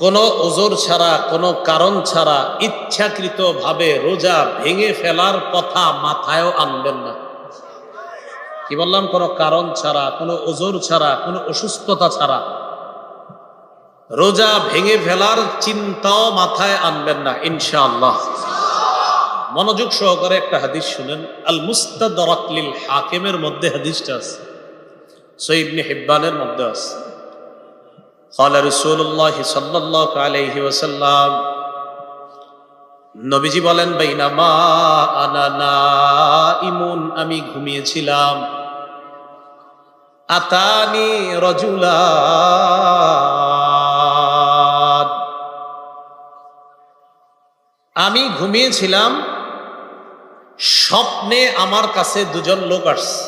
কোনো ওজর ছাড়া, কোনো কারণ ছাড়া ইচ্ছাকৃতভাবে রোজা ভেঙে ফেলার কথা মাথায়ও আনবেন না। কি বললাম? কোনো কারণ ছাড়া, কোনো ওজর ছাড়া, কোনো অসুস্থতা ছাড়া রোজা ভেঙে ফেলার চিন্তাও মাথায় আনবেন না ইনশাআল্লাহ। মনোযোগ সহকারে একটা হাদিস শুনেন। আল মুস্তাদরাক লিল হাকিমের মধ্যে হাদিসটা আছে, সহিহ ইবনে হিব্বানের মধ্যে আছে। قال رسول الله صلى الله عليه وسلم, নবীজি বলেন, বাইনামা আনা নাইমুন, আমি ঘুমিয়েছিলাম, আতানি রাজুলান, আমি ঘুমিয়েছিলাম, স্বপ্নে আমার কাছে দুজন লোক আসছে।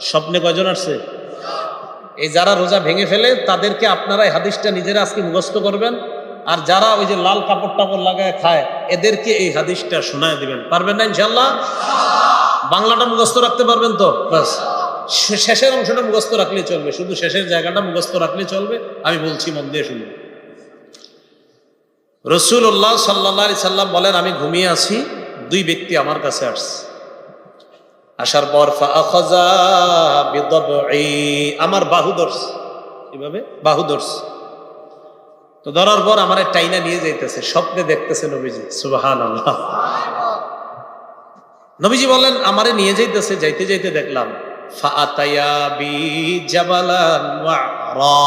স্বপ্নে কয়জন আসছে? এই যারা রোজা ভেঙে ফেলে তাদেরকে আপনারা এই হাদিসটা নিজেরা আজকে মুখস্থ করবেন, আর যারা ওই যে লাল কাপড় টাপড় লাগায় খায় এদেরকে এই হাদিসটা শোনায় দিবেন। পারবেন না ইনশাআল্লাহ? বাংলাটা মুখস্থ রাখতে পারবেন তো? বাস, শেষের অংশটা মুখস্থ রাখলে চলবে, শুধু শেষের জায়গাটা মুখস্থ রাখলে চলবে। আমি বলছি, মন দিয়ে শুনুন। রাসূলুল্লাহ সাল্লাল্লাহু আলাইহি সাল্লাম বলেন, আমি ঘুমিয়ে আছি, দুই ব্যক্তি আমার কাছে আসছে। আসার পর ফাআখাযা বিদবঈ, আমার বাহু ধরছে, এভাবে বাহু ধরছে। তো ধরার পর আমার টাইনা নিয়ে যাইতেছে, স্বপ্নে দেখতেছে নবীজি। সুবহানাল্লাহ। নবীজি বলেন, আমারে নিয়ে যাইতেছে, যাইতে যাইতে দেখলাম ফাআতায়া বি জাবালান ওয়া'রা,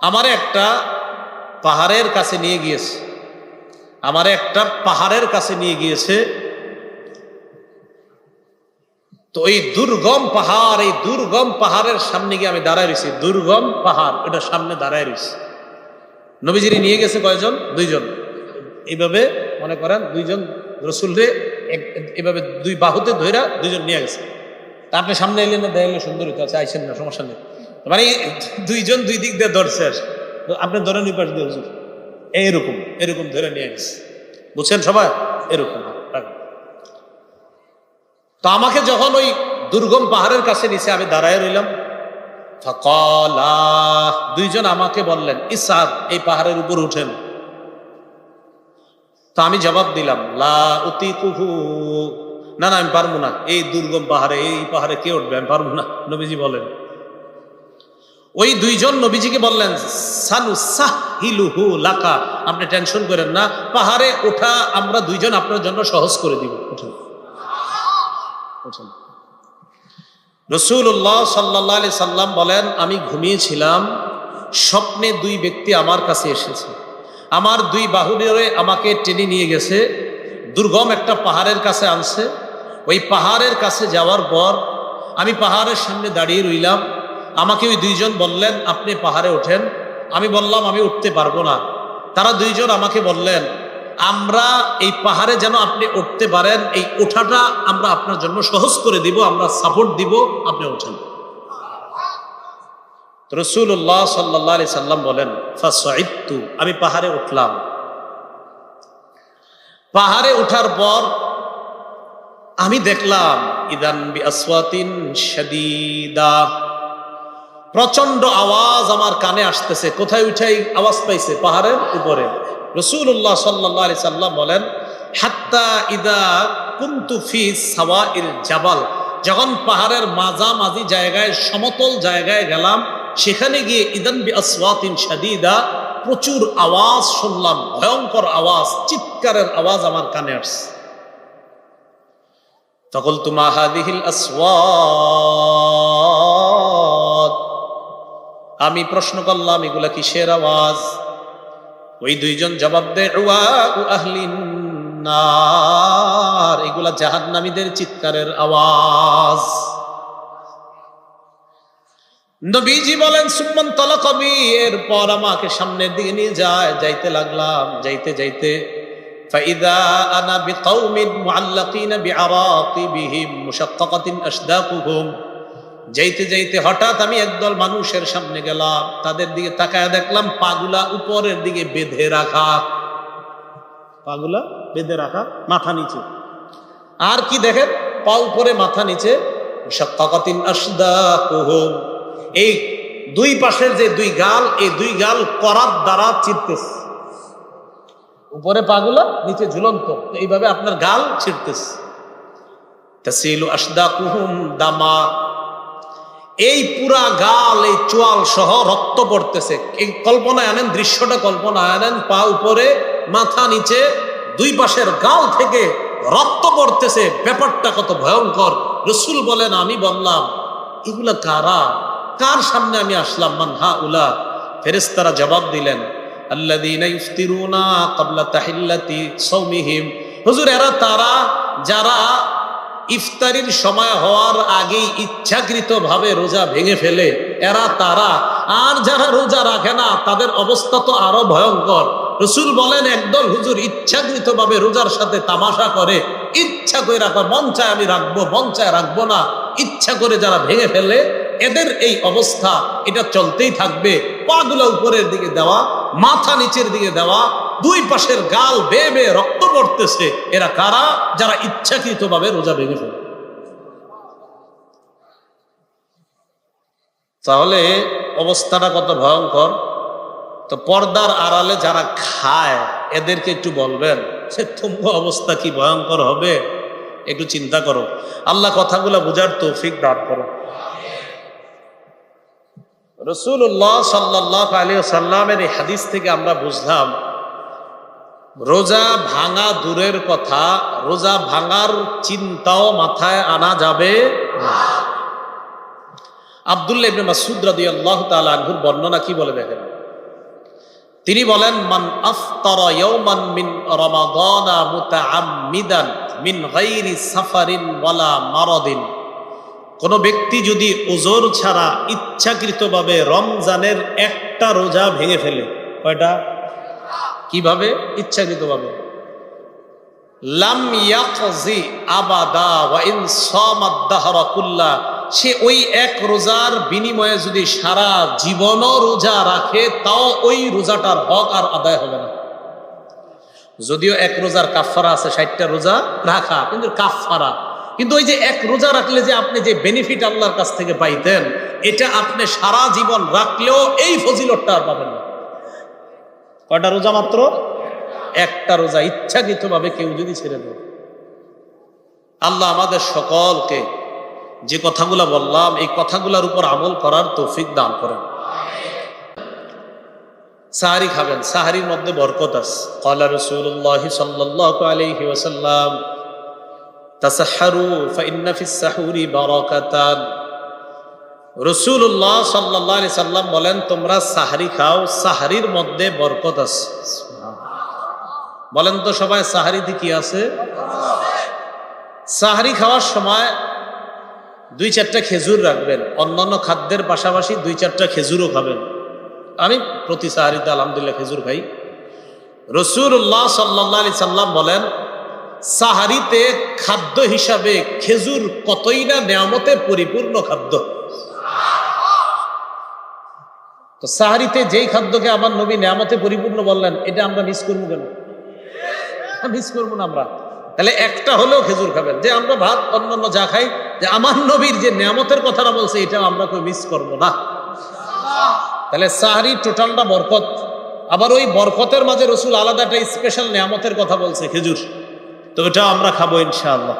আমারে একটা পাহাড়ের কাছে নিয়ে গিয়েছে, আমারে একটা পাহাড়ের কাছে নিয়ে গিয়েছে। তো এই দুর্গম পাহাড়, এই দুর্গম পাহাড়ের সামনে গিয়ে আমি দাঁড়ায় রয়েছি। দুর্গম পাহাড়, এটার সামনে দাঁড়ায় রয়েছি। নবীজিরে নিয়ে গেছে কয়জন? দুইজন। এইভাবে মনে করেন দুইজন রসুলরে এইভাবে দুই বাহুতে ধইরা দুইজন নিয়ে গেছে। তা আপনি সামনে এলেন না, দেখলে সুন্দর হইতে আছে, আইসেন না, সমস্যা নেই। মানে দুইজন দুই দিক দিয়ে ধরছে, আপনি ধরেন ওই পাশ দিয়ে হুজুর, এইরকম এরকম ধরে নিয়ে গেছে। বুঝছেন সবাই? এরকম। তো আমাকে যখন ওই দুর্গম পাহাড়ের কাছে নিচে আমি দাঁড়ায় রইলাম, ফাকালা, দুইজন আমাকে বললেন, ইসআদ, এই পাহাড়ের উপর উঠেন। তো আমি জবাব দিলাম, লা উতিকুহু, না না, আমি পারবো না, এই দুর্গম পাহাড়ে, এই পাহাড়ে কে উঠবে, আমি পারবো না। নবীজি বলেন, ওই দুইজন নবীজিকে বললেন, সানুসাহিলুহু লাকা, আপনি টেনশন করেন না, পাহাড়ে ওঠা আমরা দুইজন আপনার জন্য সহজ করে দিব, উঠেন। রাসূলুল্লাহ সাল্লাল্লাহু আলাইহি সাল্লাম বলেন, আমি ঘুমিয়েছিলাম, স্বপ্নে দুই ব্যক্তি আমার কাছে এসেছে, আমার দুই বাহু ধরে আমাকে টেনে নিয়ে গেছে, দুর্গম একটা পাহাড়ের কাছে আনছে। ওই পাহাড়ের কাছে যাওয়ার পর আমি পাহাড়ের সামনে দাঁড়িয়ে রইলাম। আমাকে ওই দুইজন বললেন, আপনি পাহাড়ে ওঠেন। আমি বললাম, আমি উঠতে পারবো না। তারা দুইজন আমাকে বললেন, আমরা এই পাহাড়ে যেন আপনি উঠতে পারেন, এই ওঠাটা আমরা আপনার জন্য সহজ করে দিব, আমরা সাপোর্ট দিব, আপনি ওঠেন। রাসূলুল্লাহ সাল্লাল্লাহু আলাইহি সাল্লাম বলেন, ফাসাইদতু, আমি পাহাড়ে উঠলাম। পাহাড়ে ওঠার পর আমি দেখলাম, ইদান বিআসওয়াতিন শাদীদা, প্রচন্ড আওয়াজ আমার কানে আসতেছে। কোথায় উঠাই আওয়াজ পাইছে? পাহাড়ের উপরে। রাসূলুল্লাহ সাল্লাল্লাহু আলাইহি সাল্লাম বলেন, হাত্তা ইদা কুনতু ফি সাওয়াইল জাবাল, যখন পাহাড়ের মাঝামাঝি জায়গায়, সমতল জায়গায় গেলাম, সেখানে গিয়ে ইদান বিআসওয়াতিন শাদীদা, প্রচুর আওয়াজ শুনলাম, ভয়ঙ্কর আওয়াজ, চিৎকারের আওয়াজ আমার কানে আসছে। ফাকুলতু মা হাযিহিল আসওয়াত, আমি প্রশ্ন করলাম, এগুলা কিসের আওয়াজ? ওই দুইজন জবাব দেয়, ওয়া আহলিন নার, এগুলা জাহান্নামীদের চিৎকারের আওয়াজ। নবীজি বলেন, সুম্মান তালাকাবি, এরপর আমাকে সামনের দিকে নিয়ে যায়, যাইতে লাগলাম। যাইতে যাইতে ফাইদা আনা বিকাউমিন মুআল্লাকিনা বিআরাকিবিহিম মুশাক্কাকাতিন আশদাকুহুম, যাইতে যাইতে হঠাৎ আমি একদল মানুষের সামনে গেলাম, তাদের দিকে তাকায় দেখলাম পাগুলা উপরের দিকে বেঁধে রাখা, পাগুলা বেঁধে রাখা, মাথা নিচে। আর কি দেখেন? পা উপরে মাথা নিচে। মুশাক্কাকাতিন আশদাকুহুম, এই দুই পাশের যে দুই গাল, এই দুই গাল করাত দ্বারা চিরতেছে। উপরে পাগুলা, নিচে ঝুলন্ত, এইভাবে আপনার গাল ছিঁড়তেছে। তাসিলু আশদাকুহুম দামা, এই পুরা গাল, এই চোয়াল সহ রক্ত পড়তেছে। এই কল্পনায় আনেন, দৃশ্যটা কল্পনায় আনেন, পা উপরে মাথা নিচে, দুই পাশের গাল থেকে রক্ত পড়তেছে। ব্যাপারটা কত ভয়ঙ্কর। রাসূল বলেন, আমি বললাম এগুলা কারা, কার সামনে আমি আসলাম? মান হাউলা? ফেরেশতারা জবাব দিলেন, আল্লাযীনা ইফতিরুনা ক্বাবলা তাহিল্লাতি সাওমিহিম। হুজুর, এরা তারা যারা ইফতারির সময় হওয়ার আগেই ইচ্ছাকৃতভাবে রোজা ভেঙে ফেলে, এরা তারা। আর যারা রোজা রাখে না তাদের অবস্থা তো আরো ভয়ঙ্কর। রাসূল বলেন, একদল হুজুর ইচ্ছাকৃতভাবে রোজার সাথে তামাশা করে, ইচ্ছা করে রাখা, মন চায় আমি রাখবো, মন চায় রাখবো না, ইচ্ছা করে যারা ভেঙে ফেলে, এদের এই অবস্থা, এটা চলতেই থাকবে। পাগুলা উপরের দিকে দেওয়া, মাথা নিচের দিকে দেওয়া, দুই পাশের গাল বেয়ে বেয়ে রক্ত পড়তেছে। এরা কারা? যারা ইচ্ছাকৃতভাবে রোজা ভেঙে ফেলে। তাহলে অবস্থাটা কত ভয়ঙ্কর। তো পর্দার আড়ালে যারা খায় এদেরকে একটু বলবেন সে তোমার অবস্থা কি ভয়ঙ্কর হবে, একটু চিন্তা করো। আল্লাহ কথাগুলো বোঝার তৌফিক দান করো। রাসূলুল্লাহ সাল্লাল্লাহু আলাইহি ওয়াসাল্লামের এই হাদিস থেকে আমরা বুঝলাম, রোজা ভাঙা দূরের কথা, রোজা ভাঙার চিন্তাও মাথায় আনা যাবে না। আব্দুল্লাহ ইবনে মাসউদ রাদিয়াল্লাহু তাআলা আনহুর বর্ণনা কি বলে দেখেন। তিনি বলেন, মান আফতারা ইয়াওমান মিন রমাদানা মুতাআম্মিদান মিন গায়রি সাফারিন ওয়ালা মারাদিন, কোন ব্যক্তি যদি ওজর ছাড়া ইচ্ছাকৃতভাবে রমজানের একটা রোজা ভেঙে ফেলে, কয়টা? কিভাবে? ইচ্ছাকৃতভাবে। লাম ইয়াকজি আবাদা ওয়া ইন সামাদ দাহরা কুল্লা, সে ওই এক রোজার বিনিময়ে যদি সারা জীবনও রোজা রাখে, তাও ওই রোজাটার হক আর আদায় হবে না। যদিও এক রোজার কাফারা আছে, 60টা রোজা রাখা, কিন্তু কাফারা। কিন্তু ওই যে এক রোজা রাখলে যে আপনি যে বেনিফিট আল্লাহর কাছ থেকে পাইতেন, এটা আপনি সারা জীবন রাখলেও এই ফজিলতটা আর পাবেন না। কয়টা রোজা? মাত্র একটা রোজা ইচ্ছাকৃতভাবে কেউ যদি ছেড়ে দেয়। আল্লাহ আমাদের সকলকে যে কথাগুলা বললাম, এই কথাগুলোর উপর আমল করার তৌফিক দান করেন। সাহারি খাবেন, সাহারির মধ্যে বরকত আছে। ক্বালা রাসূলুল্লাহ সাল্লাল্লাহু আলাইহি ওয়াসাল্লাম, তাসাহহারু ফাইন্না ফিস সাহুরি বারাকাতান। রাসূলুল্লাহ সাল্লাল্লাহু আলাইহি সাল্লাম বলেন, তোমরা সাহারি খাও, সাহারির মধ্যে বরকত আছে। বলেন তো সবাই, সাহারিতে কি আছে? সাহারি খাওয়ার সময় 2-4টা খেজুর রাখবেন, অন্যান্য খাদ্যের পাশাপাশি 2-4টা খেজুরও খাবেন। আমি প্রতি সাহারিতে আলহামদুলিল্লাহ খেজুর খাই। রাসূলুল্লাহ সাল্লাল্লাহু আলাইহি সাল্লাম বলেন, সাহারিতে খাদ্য হিসাবে খেজুর কতই না নিয়ামতে পরিপূর্ণ খাদ্য। তো সাহারিতে যেই খাদ্যকে আমার নবী নিয়ামতে পরিপূর্ণ বললেন, এটা আমরা মিস করবো কেন? মিস করবো না আমরা। তাহলে একটা হলেও খেজুর খাবেন। যে আমরা ভাত অন্যান্য যা খাই, যে আমার নবীর যে নিয়ামতের কথাটা বলছে, এটা আমরা কেউ মিস করবো না। তাহলে সাহারি টোটালটা বরকত। আবার ওই বরকতের মাঝে রাসূল আলাদা একটা স্পেশাল নিয়ামতের কথা বলছে, খেজুর। তো এটা আমরা খাবো ইনশাআল্লাহ।